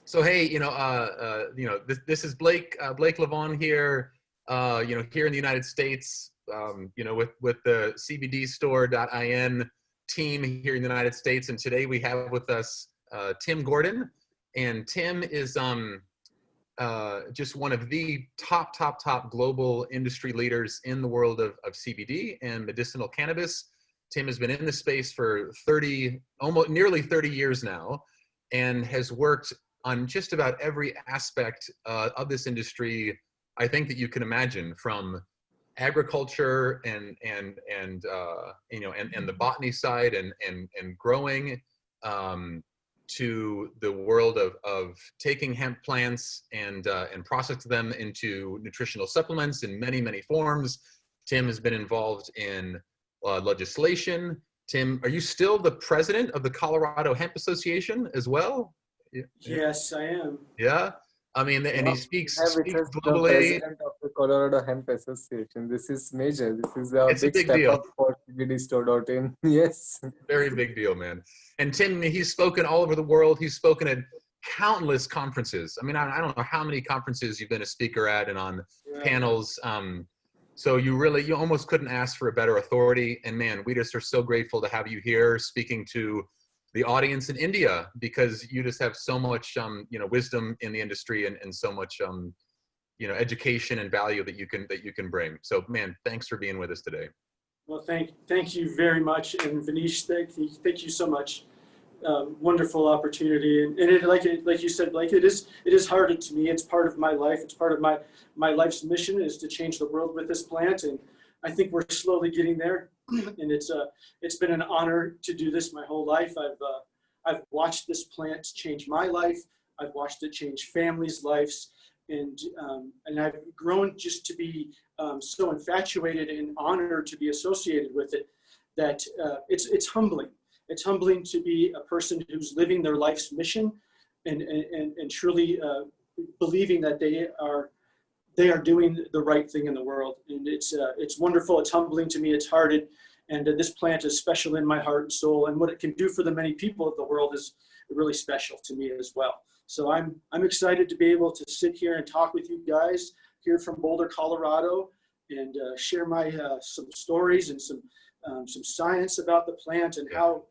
So hey, this is Blake Levon here. Here in the United States, with the CBD store.in team here in the United States, and today we have with us Tim Gordon, and Tim is just one of the top global industry leaders in the world of CBD and medicinal cannabis. Tim has been in the space for nearly 30 years now, and has worked on just about every aspect of this industry, I think, that you can imagine, from agriculture and the botany side and growing, to the world of taking hemp plants and processing them into nutritional supplements in many forms. Tim has been involved in legislation. Tim, are you still the president of the Colorado Hemp Association as well? Yes, I am. Yeah, I mean, and he speaks globally. The president of the Colorado Hemp Association. This is major. This is a big step deal. up for CBDstore.in. Yes. Very big deal, man. And Tim, he's spoken all over the world. He's spoken at countless conferences. I mean, I don't know how many conferences you've been a speaker at and on panels. So you almost couldn't ask for a better authority. And man, we just are so grateful to have you here speaking to the audience in India, because you just have so much, wisdom in the industry and so much, education and value that you can bring. So, man, thanks for being with us today. Well, thank you very much, and Vanish, thank you so much. Wonderful opportunity, and like you said, Blake, it is hard to me. It's part of my life. It's part of my life's mission is to change the world with this plant, and I think we're slowly getting there. And it's been an honor to do this my whole life. I've watched this plant change my life. I've watched it change families' lives, and I've grown just to be so infatuated and honored to be associated with it that it's humbling. It's humbling to be a person who's living their life's mission and truly believing that they are doing the right thing in the world. And it's wonderful. It's humbling to me. It's hearted. And this plant is special in my heart and soul. And what it can do for the many people of the world is really special to me as well. So I'm excited to be able to sit here and talk with you guys here from Boulder, Colorado, and share my some stories and some science about the plant and how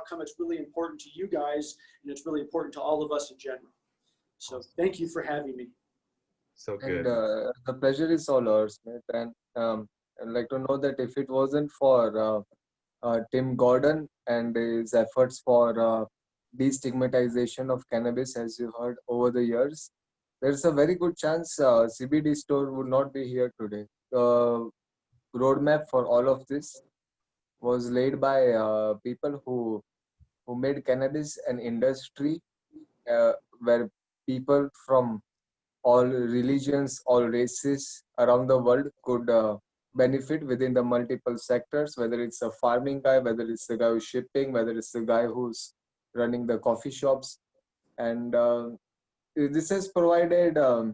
come it's really important to you guys, and it's really important to all of us in general. So thank you for having me. So good. And the pleasure is all ours, mate. And I'd like to know that if it wasn't for Tim Gordon and his efforts for destigmatization of cannabis, as you heard over the years, there's a very good chance CBD store would not be here today. The roadmap for all of this was laid by people who made cannabis an industry where people from all religions, all races around the world could benefit within the multiple sectors, whether it's a farming guy, whether it's the guy who's shipping, whether it's the guy who's running the coffee shops. And this has provided a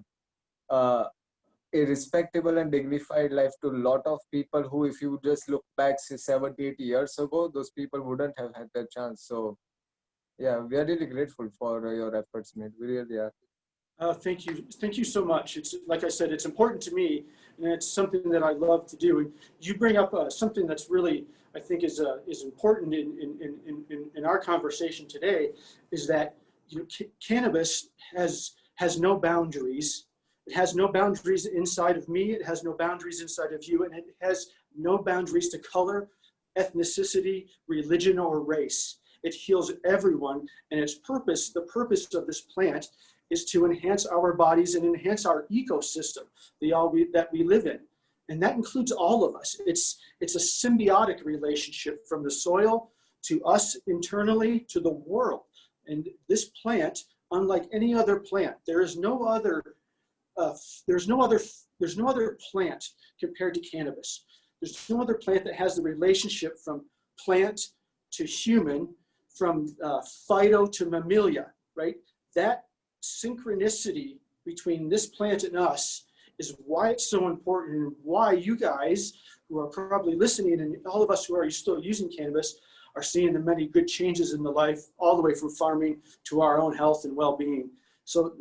respectable and dignified life to a lot of people who, if you just look back, say 70, 80 years ago, those people wouldn't have had that chance. So yeah, we are really grateful for your efforts, mate. We really are. Thank you so much. It's like I said, it's important to me, and it's something that I love to do. And you bring up something that's really, I think, is important in our conversation today, is that cannabis has no boundaries. It has no boundaries inside of me. It has no boundaries inside of you, and it has no boundaries to color, ethnicity, religion, or race. It heals everyone, and its purpose, the purpose of this plant, is to enhance our bodies and enhance our ecosystem that we live in. And that includes all of us. It's a symbiotic relationship from the soil to us internally to the world. And this plant, unlike any other plant, there's no other plant compared to cannabis. There's no other plant that has the relationship from plant to human, from phyto to mammalia, right? That synchronicity between this plant and us is why it's so important, and why you guys who are probably listening, and all of us who are still using cannabis, are seeing the many good changes in the life, all the way from farming to our own health and well-being. So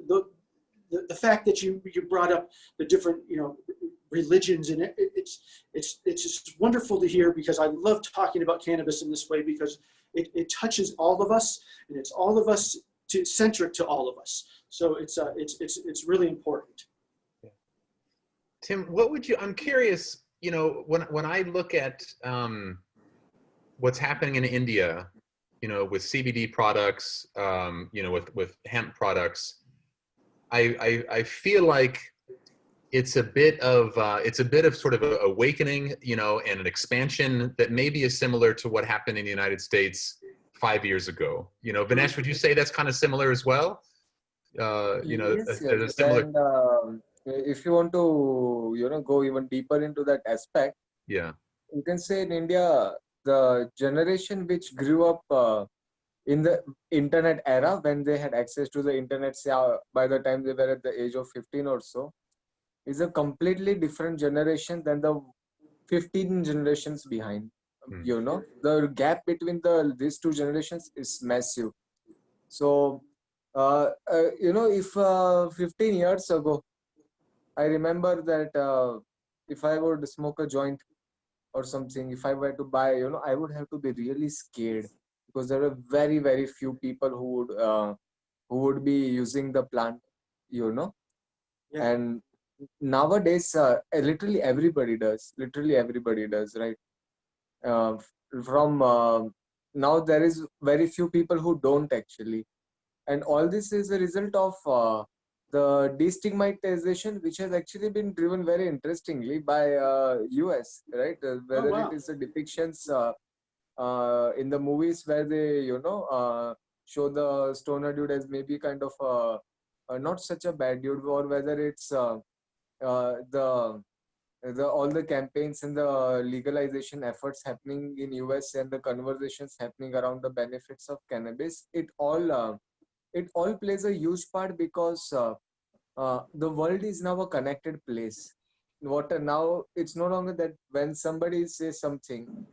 the fact that you brought up the different, you know, religions, and it's just wonderful to hear, because I love talking about cannabis in this way, because it touches all of us, and it's all of us centric to all of us. So it's really important. Tim, what would you? I'm curious. You know, when I look at what's happening in India, you know, with CBD products, you know, with hemp products, I feel like it's a bit of sort of an awakening, you know, and an expansion that maybe is similar to what happened in the United States 5 years ago. You know, Vinesh, would you say that's kind of similar as well? You know, Yes, there's a yes. similar, And if you want to, you know, go even deeper into that aspect, yeah. you can say in India, the generation which grew up in the internet era, when they had access to the internet, say, by the time they were at the age of 15 or so, is a completely different generation than the 15 generations behind. Mm. You know, the gap between these two generations is massive. So, you know, if 15 years ago, I remember that if I would smoke a joint or something, if I were to buy, you know, I would have to be really scared, because there are very, very few people who would be using the plant, you know. Yeah. And nowadays, literally everybody does, right? uh, from Now there is very few people who don't actually, and all this is a result of the destigmatization, which has actually been driven very interestingly by US, right? Oh, Whether it wow. is the depictions in the movies where they, you know, show the stoner dude as maybe kind of not such a bad dude, or whether it's the all the campaigns and the legalization efforts happening in US, and the conversations happening around the benefits of cannabis, it all plays a huge part, because the world is now a connected place. Now it's no longer that when somebody says something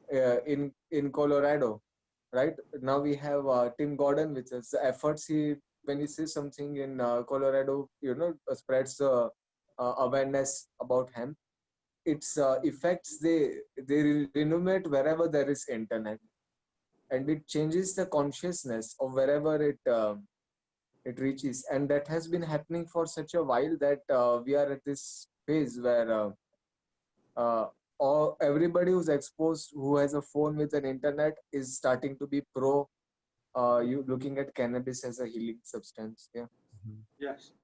in Colorado, right? Now we have Tim Gordon with us. The efforts when he says something in Colorado, you know, spreads awareness about hemp. Its effects, they renovate wherever there is internet, and it changes the consciousness of wherever it reaches, and that has been happening for such a while that we are at this phase where uh, everybody who's exposed, who has a phone with an internet, is starting to be pro you looking at cannabis as a healing substance. Yeah.